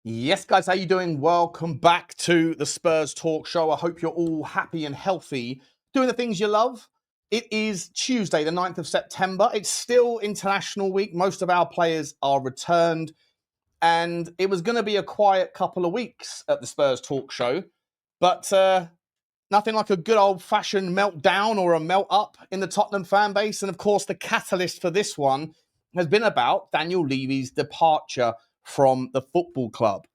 Yes, guys, how you doing? Welcome back to the Spurs Talk Show. I hope you're all happy and healthy, doing the things you love. It is Tuesday, the 9th of September. It's still International Week. Most of our players are returned, and it was going to be a quiet couple of weeks at the Spurs Talk Show, but nothing like a good old-fashioned meltdown or a melt-up in the Tottenham fan base. And, of course, the catalyst for this one has been about Daniel Levy's departure from the football club.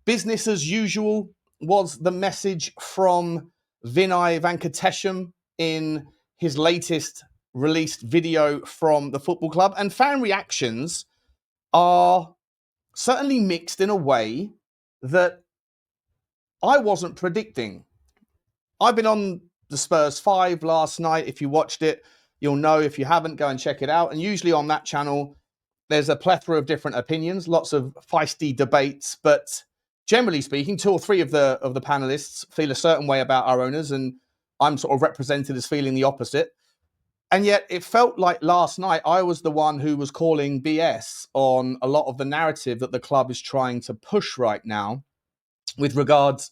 Business as usual was the message from Vinay Venkatesham in his latest released video from the football club. And fan reactions are certainly mixed in a way that I wasn't predicting. I've been on the Spurs 5 last night. If you watched it, you'll know. If you haven't, go and check it out. And usually on that channel, there's a plethora of different opinions, lots of feisty debates, but generally speaking, two or three of the panelists feel a certain way about our owners, and I'm sort of represented as feeling the opposite. And yet it felt like last night I was the one who was calling BS on a lot of the narrative that the club is trying to push right now with regards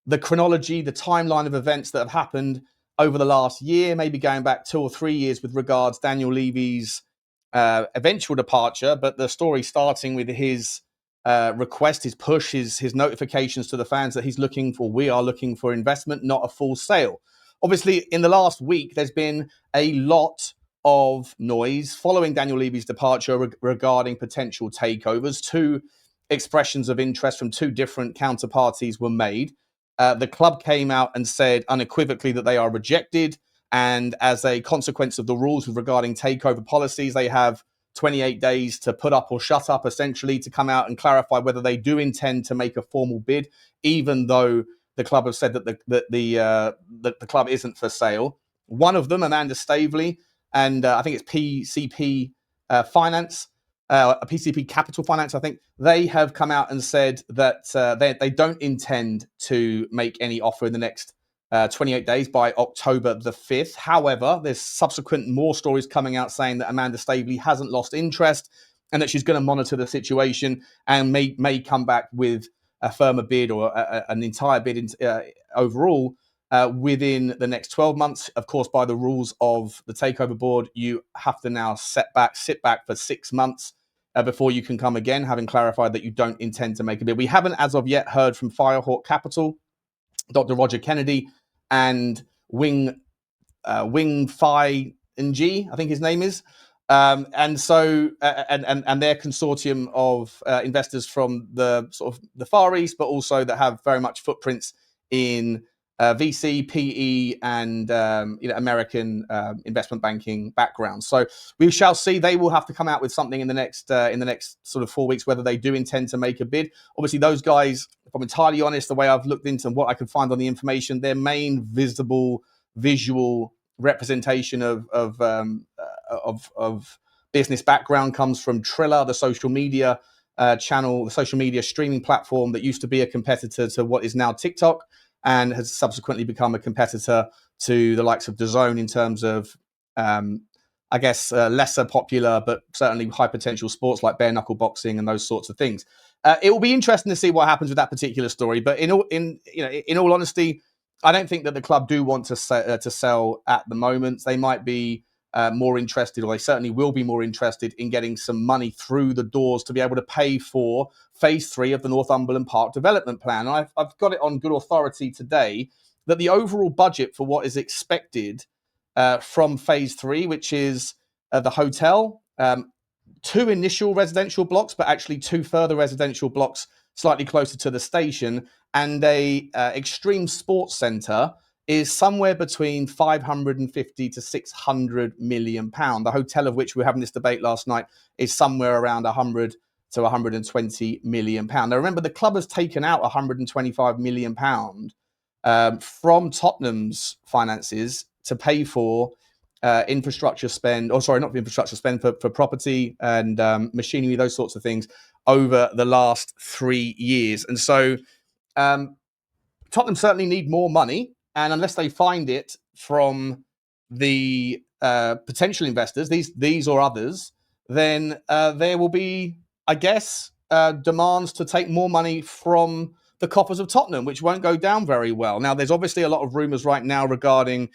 the chronology, the timeline of events that have happened over the last year, maybe going back 2 or 3 years with regards Daniel Levy's eventual departure, but the story starting with his request, his push, his notifications to the fans that we are looking for investment, not a full sale. Obviously, in the last week, there's been a lot of noise following Daniel Levy's departure regarding potential takeovers. Two expressions of interest from two different counterparties were made. The club came out and said unequivocally that they are rejected. And as a consequence of the rules regarding takeover policies, they have 28 days to put up or shut up, essentially, to come out and clarify whether they do intend to make a formal bid, even though the club have said that the club isn't for sale. One of them, Amanda Staveley, and I think it's PCP Finance, PCP Capital Finance, I think, they have come out and said that they don't intend to make any offer in the next 28 days by October the 5th. However, there's subsequent more stories coming out saying that Amanda Staveley hasn't lost interest and that she's going to monitor the situation and may come back with a firmer bid or an entire bid overall within the next 12 months. Of course, by the rules of the Takeover Board, you have to now sit back for 6 months before you can come again, having clarified that you don't intend to make a bid. We haven't, as of yet, heard from Firehawk Capital, Dr. Roger Kennedy, and Wing Fi Ng, I think his name is. And so their consortium of investors from the sort of the Far East, but also that have very much footprints in VC, PE, and American investment banking background. So we shall see. They will have to come out with something in the next sort of 4 weeks, whether they do intend to make a bid. Obviously, those guys, if I'm entirely honest, the way I've looked into what I can find on the information, their main visual representation of business background comes from Triller, the social media channel, the social media streaming platform that used to be a competitor to what is now TikTok and has subsequently become a competitor to the likes of DAZN in terms of, lesser popular but certainly high potential sports like bare knuckle boxing and those sorts of things. It will be interesting to see what happens with that particular story. But in all honesty, I don't think that the club do want to sell at the moment. They might be more interested, or they certainly will be more interested in getting some money through the doors to be able to pay for phase 3 of the Northumberland Park development plan. And I've got it on good authority today that the overall budget for what is expected from phase 3, which is the hotel, 2 initial residential blocks, but actually 2 further residential blocks slightly closer to the station, and a extreme sports centre, is somewhere between 550 to 600 million pound. The hotel, of which we were having this debate last night, is somewhere around 100 to 120 million pound. Now, remember, the club has taken out 125 million pound from Tottenham's finances to pay for infrastructure spend, or sorry, not infrastructure spend, for property and machinery, those sorts of things, over the last 3 years. And so Tottenham certainly need more money. And unless they find it from the potential investors, these or others, then there will be, I guess, demands to take more money from the coffers of Tottenham, which won't go down very well. Now, there's obviously a lot of rumours right now regarding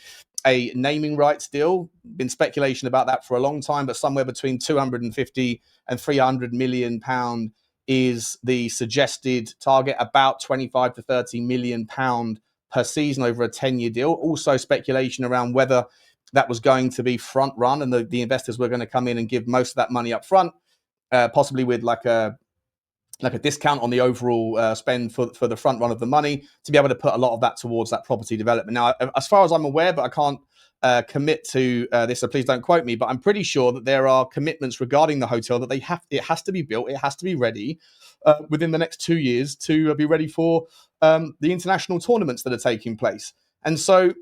a naming rights deal. Been speculation about that for a long time, but somewhere between 250 and 300 million pound is the suggested target, about 25 to 30 million pound per season over a 10-year deal. Also speculation around whether that was going to be front run and the investors were going to come in and give most of that money up front, possibly with like a discount on the overall spend for the front run of the money, to be able to put a lot of that towards that property development. Now, as far as I'm aware, but I can't commit to this, so please don't quote me, but I'm pretty sure that there are commitments regarding the hotel that it has to be built, it has to be ready within the next 2 years to be ready for the international tournaments that are taking place. And so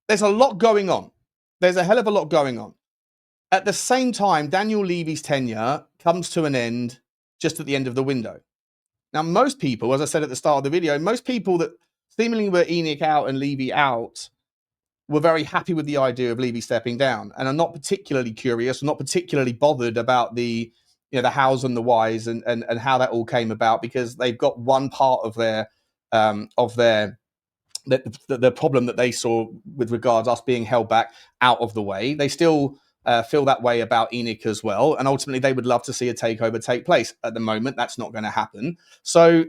there's a lot going on. There's a hell of a lot going on. At the same time, Daniel Levy's tenure comes to an end just at the end of the window. Now, most people, as I said at the start of the video, most people that seemingly were ENIC out and Levy out were very happy with the idea of Levy stepping down and are not particularly curious, not particularly bothered about the hows and the whys and how that all came about, because they've got one part of their the problem that they saw with regards us being held back out of the way. They still feel that way about ENIC as well, and ultimately they would love to see a takeover take place. At the moment, that's not going to happen. So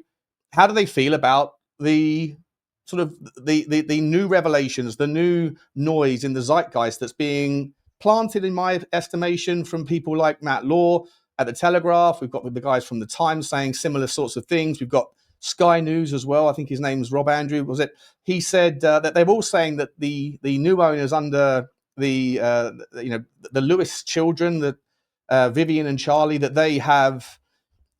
how do they feel about the sort of the new revelations, the new noise in the zeitgeist that's being planted, in my estimation, from people like Matt Law at the Telegraph? We've got the guys from the Times saying similar sorts of things. We've got Sky News as well. I think his name's Rob Andrew, was it? He said that they're all saying that the new owners under the Lewis children, that Vivian and Charlie, that they have,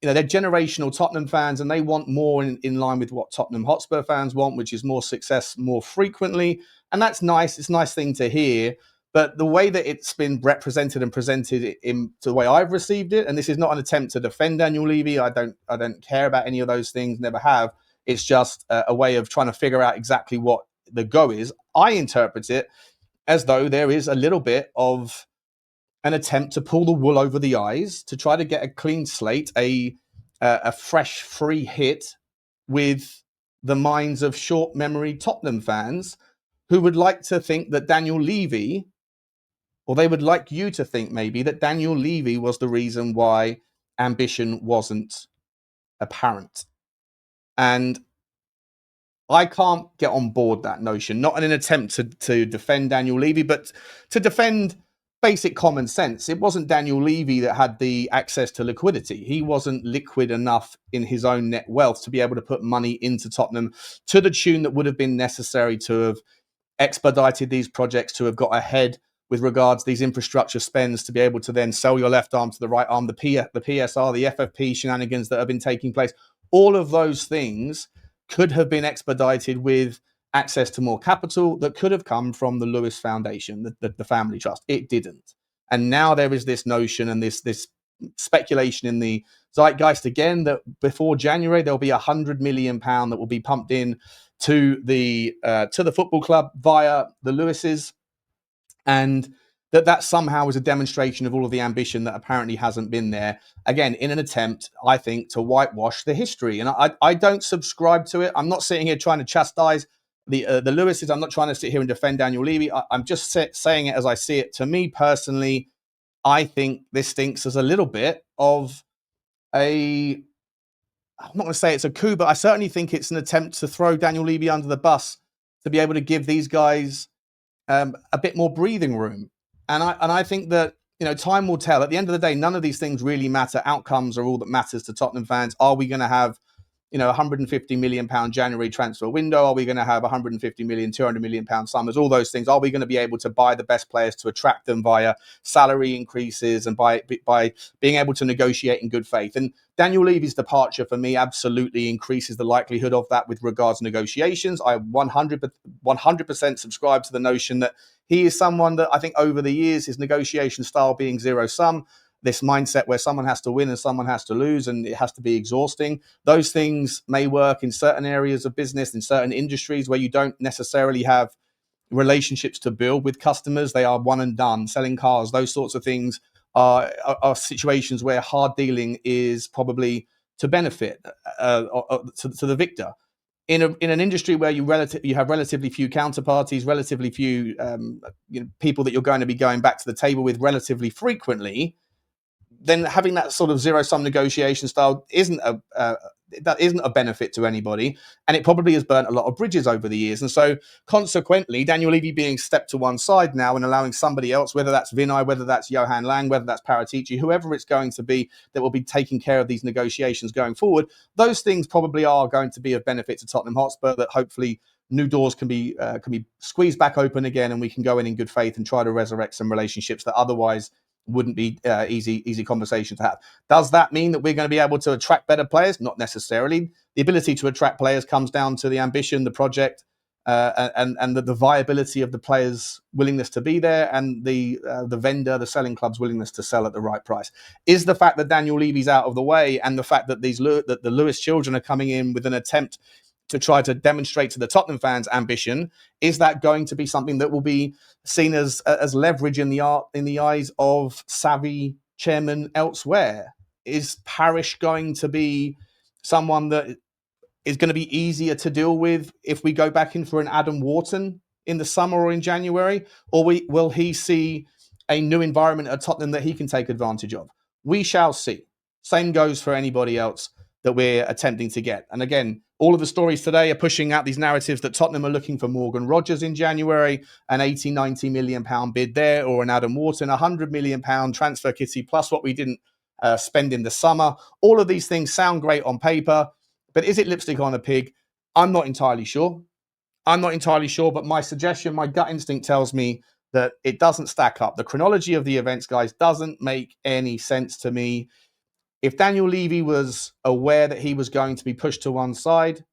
they're generational Tottenham fans, and they want more in line with what Tottenham Hotspur fans want, which is more success more frequently. And that's nice. It's a nice thing to hear. But the way that it's been represented and presented to the way I've received it, and this is not an attempt to defend Daniel Levy. I don't care about any of those things, never have. It's just a way of trying to figure out exactly what the go is. I interpret it as though there is a little bit of an attempt to pull the wool over the eyes, to try to get a clean slate, a fresh, free hit with the minds of short memory Tottenham fans who would like to think that Daniel Levy, or they would like you to think maybe that Daniel Levy was the reason why ambition wasn't apparent. And I can't get on board that notion, not in an attempt to defend Daniel Levy, but to defend basic common sense. It wasn't Daniel Levy that had the access to liquidity. He wasn't liquid enough in his own net wealth to be able to put money into Tottenham to the tune that would have been necessary to have expedited these projects, to have got ahead with regards to these infrastructure spends, to be able to then sell your left arm to the right arm, the PSR, the FFP shenanigans that have been taking place. All of those things could have been expedited with access to more capital that could have come from the Lewis Foundation, the family trust. It didn't. And now there is this notion and this speculation in the zeitgeist again that before January there'll be £100 million that will be pumped in to the football club via the Lewises, and that somehow is a demonstration of all of the ambition that apparently hasn't been there. Again, in an attempt, I think, to whitewash the history. And I don't subscribe to it. I'm not sitting here trying to chastise the Lewises. I'm not trying to sit here and defend Daniel Levy. I'm just saying it as I see it. To me personally, I think this stinks as a little bit of I'm not going to say it's a coup, but I certainly think it's an attempt to throw Daniel Levy under the bus to be able to give these guys a bit more breathing room. And I think that, time will tell. At the end of the day, none of these things really matter. Outcomes are all that matters to Tottenham fans. Are we going to have, £150 million January transfer window? Are we going to have 150 million, 200 million pound summers? All those things. Are we going to be able to buy the best players to attract them via salary increases and by being able to negotiate in good faith? And Daniel Levy's departure for me absolutely increases the likelihood of that with regards to negotiations. I 100% subscribe to the notion that he is someone that I think over the years, his negotiation style being zero sum, this mindset where someone has to win and someone has to lose and it has to be exhausting. Those things may work in certain areas of business, in certain industries where you don't necessarily have relationships to build with customers. They are one and done. Selling cars, those sorts of things are situations where hard dealing is probably to benefit to the victor. In an industry where you have relatively few counterparties, relatively few people that you're going to be going back to the table with relatively frequently, then having that sort of zero-sum negotiation style isn't a benefit to anybody, and it probably has burnt a lot of bridges over the years. And so, consequently, Daniel Levy being stepped to one side now and allowing somebody else, whether that's Vinay, whether that's Johan Lang, whether that's Paratici, whoever it's going to be that will be taking care of these negotiations going forward, those things probably are going to be of benefit to Tottenham Hotspur, that hopefully new doors can be squeezed back open again, and we can go in good faith and try to resurrect some relationships that otherwise wouldn't be easy conversation to have. Does that mean that we're going to be able to attract better players? Not necessarily. The ability to attract players comes down to the ambition, the project, and the viability of the players' willingness to be there, and the vendor, the selling club's willingness to sell at the right price. Is the fact that Daniel Levy's out of the way, and the fact that that the Lewis children are coming in with an attempt to try to demonstrate to the Tottenham fans' ambition, is that going to be something that will be seen as leverage in the eyes of savvy chairmen elsewhere? Is Parish going to be someone that is going to be easier to deal with if we go back in for an Adam Wharton in the summer or in January? Or will he see a new environment at Tottenham that he can take advantage of? We shall see. Same goes for anybody else that we're attempting to get. And again, all of the stories today are pushing out these narratives that Tottenham are looking for Morgan Rogers in January, an 80, 90 million pound bid there, or an Adam Wharton, 100 million pound transfer kitty, plus what we didn't spend in the summer. All of these things sound great on paper, but is it lipstick on a pig? I'm not entirely sure. But my suggestion, my gut instinct tells me that it doesn't stack up. The chronology of the events, guys, doesn't make any sense to me. If Daniel Levy was aware that he was going to be pushed to one side,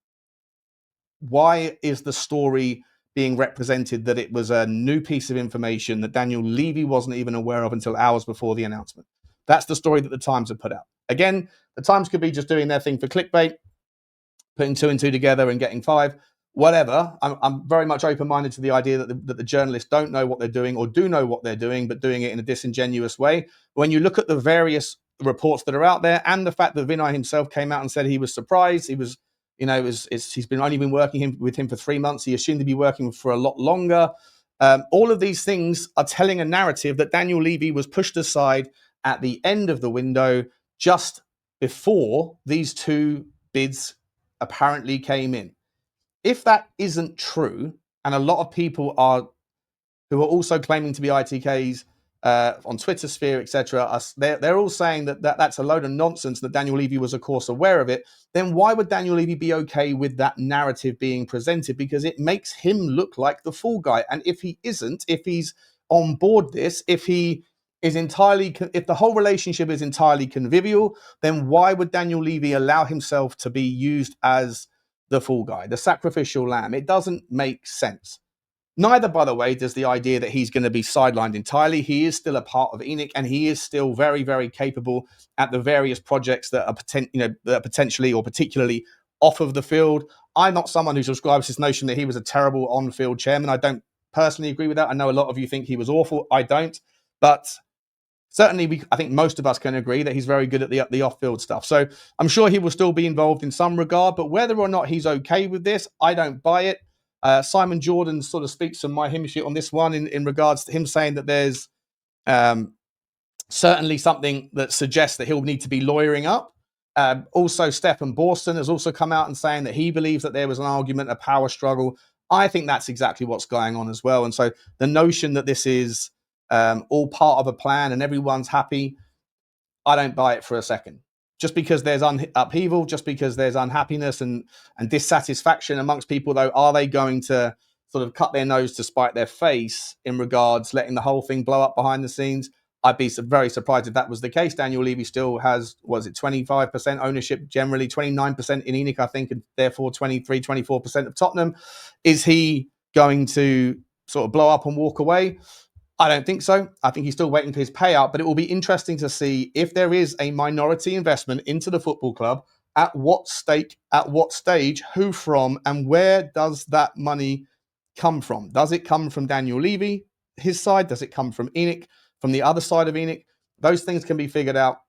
why is the story being represented that it was a new piece of information that Daniel Levy wasn't even aware of until hours before the announcement? That's the story that the Times have put out. Again, the Times could be just doing their thing for clickbait, putting 2 and 2 together and getting 5. Whatever. I'm very much open-minded to the idea that the journalists don't know what they're doing, or do know what they're doing, but doing it in a disingenuous way. When you look at the various reports that are out there, and the fact that Vinay himself came out and said he was surprised, he's only been working with him for 3 months. He assumed to be working for a lot longer. All of these things are telling a narrative that Daniel Levy was pushed aside at the end of the window, just before these 2 bids apparently came in. If that isn't true, and a lot of people who are also claiming to be ITKs on Twitter sphere, etc., they're all saying that that's a load of nonsense, that Daniel Levy was, of course, aware of it, then why would Daniel Levy be okay with that narrative being presented? Because it makes him look like the fool guy. And if he isn't, if he's on board this, if the whole relationship is entirely convivial, then why would Daniel Levy allow himself to be used as the fool guy, the sacrificial lamb? It doesn't make sense. Neither, by the way, does the idea that he's going to be sidelined entirely. He is still a part of ENIC, and he is still very, very capable at the various projects that are potentially or particularly off of the field. I'm not someone who subscribes to this notion that he was a terrible on-field chairman. I don't personally agree with that. I know a lot of you think he was awful. I don't. But certainly, I think most of us can agree that he's very good at the off-field stuff. So I'm sure he will still be involved in some regard, but whether or not he's okay with this, I don't buy it. Simon Jordan sort of speaks from my hymn sheet on this one in regards to him saying that there's certainly something that suggests that he'll need to be lawyering up. Also, Stefan Borston has also come out and saying that he believes that there was an argument, a power struggle. I think that's exactly what's going on as well. And so the notion that this is all part of a plan and everyone's happy, I don't buy it for a second. Just because there's upheaval, just because there's unhappiness and dissatisfaction amongst people, though, are they going to sort of cut their nose to spite their face in regards letting the whole thing blow up behind the scenes? I'd be very surprised if that was the case. Daniel Levy still has, 25% ownership, generally 29% in ENIC, I think, and therefore 24% of Tottenham. Is he going to sort of blow up and walk away? I don't think so. I think he's still waiting for his payout, but it will be interesting to see if there is a minority investment into the football club, at what stake, at what stage, who from, and where does that money come from? Does it come from Daniel Levy, his side? Does it come from ENIC, from the other side of ENIC? those things can be figured out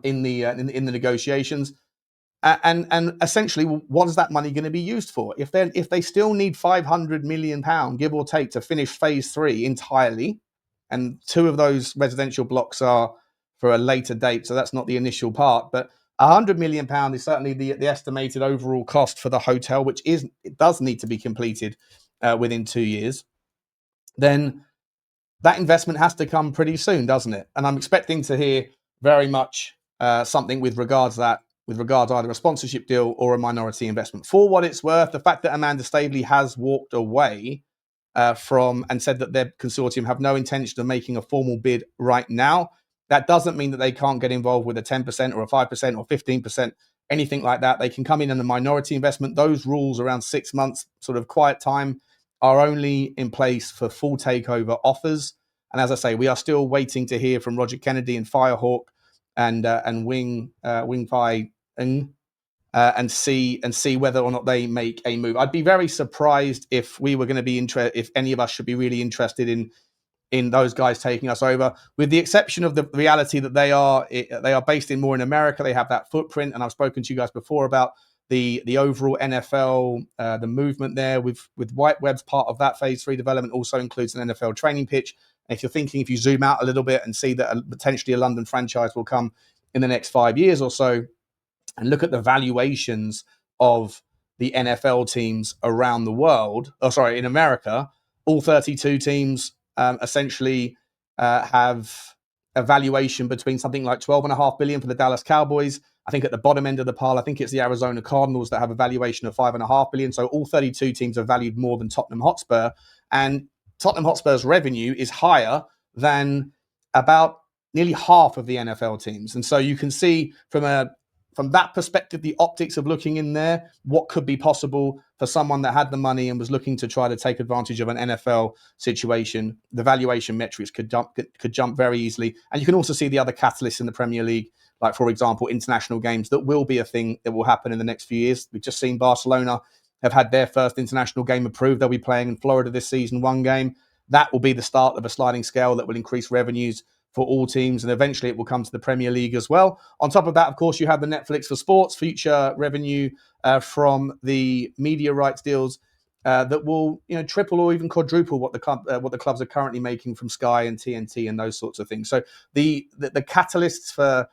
in the negotiations. And essentially, what is that money going to be used for? If they still need £500 million, give or take, to finish phase 3 entirely, and 2 of those residential blocks are for a later date, so that's not the initial part, but £100 million is certainly the estimated overall cost for the hotel, which it does need to be completed within 2 years. Then that investment has to come pretty soon, doesn't it? And I'm expecting to hear very much something with regards either a sponsorship deal or a minority investment. For what it's worth, the fact that Amanda Staveley has walked away from and said that their consortium have no intention of making a formal bid right now, that doesn't mean that they can't get involved with a 10% or a 5% or 15%, anything like that. They can come in a minority investment. Those rules around 6 months sort of quiet time are only in place for full takeover offers. And as I say, we are still waiting to hear from Roger Kennedy and Firehawk and Wing Fi and see whether or not they make a move. I'd be very surprised if we were going to be if any of us should be really interested in those guys taking us over, with the exception of the reality that they are based more in America. They have that footprint, and I've spoken to you guys before about the overall NFL, the movement there with Whiteweb's part of that phase 3 development also includes an NFL training pitch. And if you zoom out a little bit and see that potentially a London franchise will come in the next 5 years or so, and look at the valuations of the NFL teams around the world, in America, all 32 teams essentially have a valuation between something like $12.5 billion for the Dallas Cowboys. I think at the bottom end of the pile, I think it's the Arizona Cardinals that have a valuation of $5.5 billion. So all 32 teams are valued more than Tottenham Hotspur. And Tottenham Hotspur's revenue is higher than about nearly half of the NFL teams. And so you can see from that perspective, the optics of looking in there, what could be possible for someone that had the money and was looking to try to take advantage of an NFL situation. The valuation metrics could jump very easily. And you can also see the other catalysts in the Premier League, like, for example, international games. That will be a thing that will happen in the next few years. We've just seen Barcelona have had their first international game approved. They'll be playing in Florida this season, 1 game. That will be the start of a sliding scale that will increase revenues for all teams, and eventually it will come to the Premier League as well. On top of that, of course, you have the Netflix for sports, future revenue from the media rights deals that will, triple or even quadruple what the clubs are currently making from Sky and TNT and those sorts of things. So the catalysts for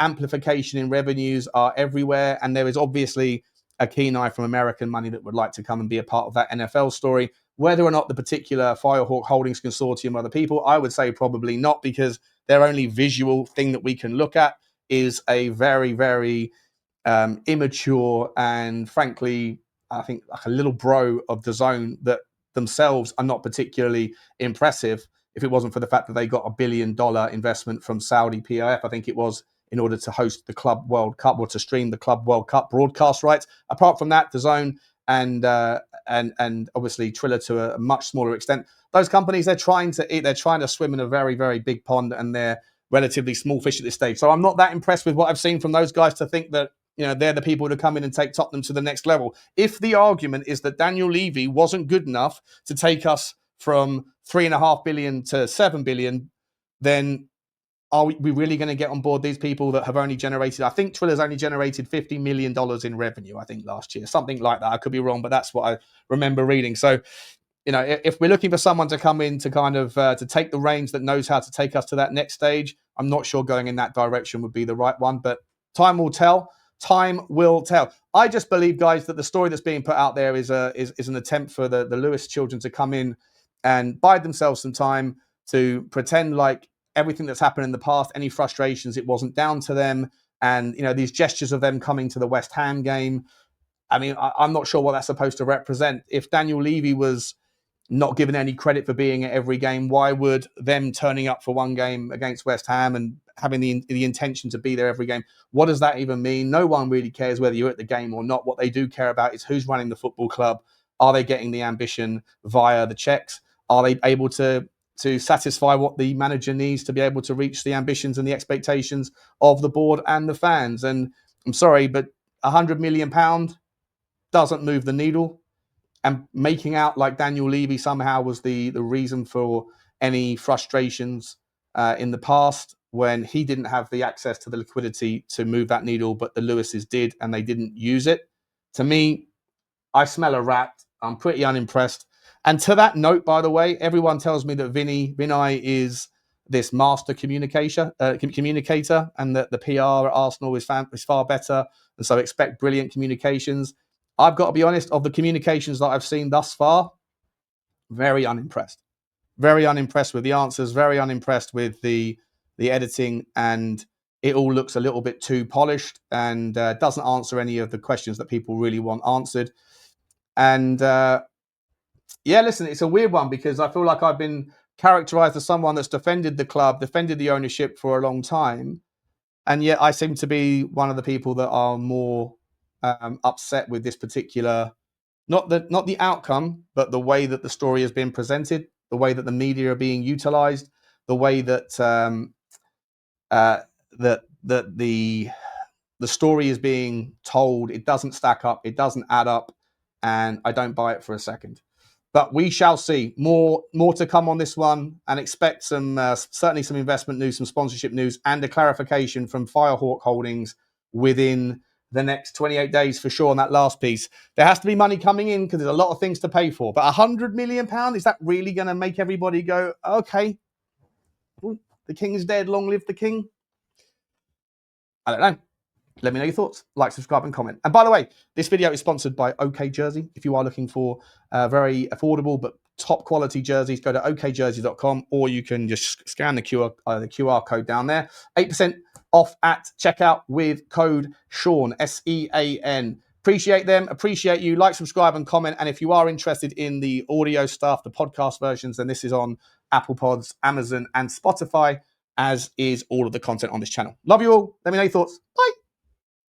amplification in revenues are everywhere, and there is obviously a keen eye from American money that would like to come and be a part of that NFL story. Whether or not the particular Firehawk Holdings consortium are the people, I would say probably not, because their only visual thing that we can look at is a very, very immature and, frankly, I think like a little bro of the zone that themselves are not particularly impressive. If it wasn't for the fact that they got $1 billion investment from Saudi PIF, I think it was, in order to host the Club World Cup or to stream the Club World Cup broadcast rights. Apart from that, the zone and obviously Triller to a much smaller extent. Those companies, they're trying to swim in a very, very big pond, and they're relatively small fish at this stage. So I'm not that impressed with what I've seen from those guys to think that they're the people to come in and take Tottenham to the next level. If the argument is that Daniel Levy wasn't good enough to take us from $3.5 billion to $7 billion, then are we really going to get on board these people that have only generated, I think Triller's only generated $50 million in revenue, I think, last year, something like that. I could be wrong, but that's what I remember reading. So, if we're looking for someone to come in to kind of to take the reins that knows how to take us to that next stage, I'm not sure going in that direction would be the right one, but time will tell. Time will tell. I just believe, guys, that the story that's being put out there is an attempt for the Lewis children to come in and bide themselves some time to pretend like everything that's happened in the past, any frustrations, it wasn't down to them. And, these gestures of them coming to the West Ham game, I mean, I'm not sure what that's supposed to represent. If Daniel Levy was not given any credit for being at every game, why would them turning up for 1 game against West Ham and having the intention to be there every game, what does that even mean? No one really cares whether you're at the game or not. What they do care about is who's running the football club. Are they getting the ambition via the checks? Are they able to satisfy what the manager needs to be able to reach the ambitions and the expectations of the board and the fans? And I'm sorry, but £100 million doesn't move the needle. And making out like Daniel Levy somehow was the reason for any frustrations in the past when he didn't have the access to the liquidity to move that needle, but the Lewises did, and they didn't use it. To me, I smell a rat. I'm pretty unimpressed. And to that note, by the way, everyone tells me that Vinay is this master communicator, and that the PR at Arsenal is far better. And so expect brilliant communications. I've got to be honest, of the communications that I've seen thus far, very unimpressed. Very unimpressed with the answers, very unimpressed with the editing, and it all looks a little bit too polished and doesn't answer any of the questions that people really want answered. And yeah, listen, it's a weird one because I feel like I've been characterized as someone that's defended the club, defended the ownership for a long time, and yet I seem to be one of the people that are more upset with this particular, not the outcome, but the way that the story has been presented, the way that the media are being utilized, the way that that the story is being told. It doesn't stack up, it doesn't add up, and I don't buy it for a second. But we shall see. More to come on this one, and expect some certainly some investment news, some sponsorship news, and a clarification from Firehawk Holdings within the next 28 days for sure on that last piece. There has to be money coming in because there's a lot of things to pay for. But £100 million, is that really going to make everybody go, okay, the king is dead, long live the king? I don't know. Let me know your thoughts. Like, subscribe, and comment. And by the way, this video is sponsored by OK Jersey. If you are looking for very affordable but top quality jerseys, go to okjersey.com, or you can just scan the QR code down there. 8% off at checkout with code Sean, SEAN. Appreciate them. Appreciate you. Like, subscribe, and comment. And if you are interested in the audio stuff, the podcast versions, then this is on Apple Pods, Amazon, and Spotify, as is all of the content on this channel. Love you all. Let me know your thoughts. Bye.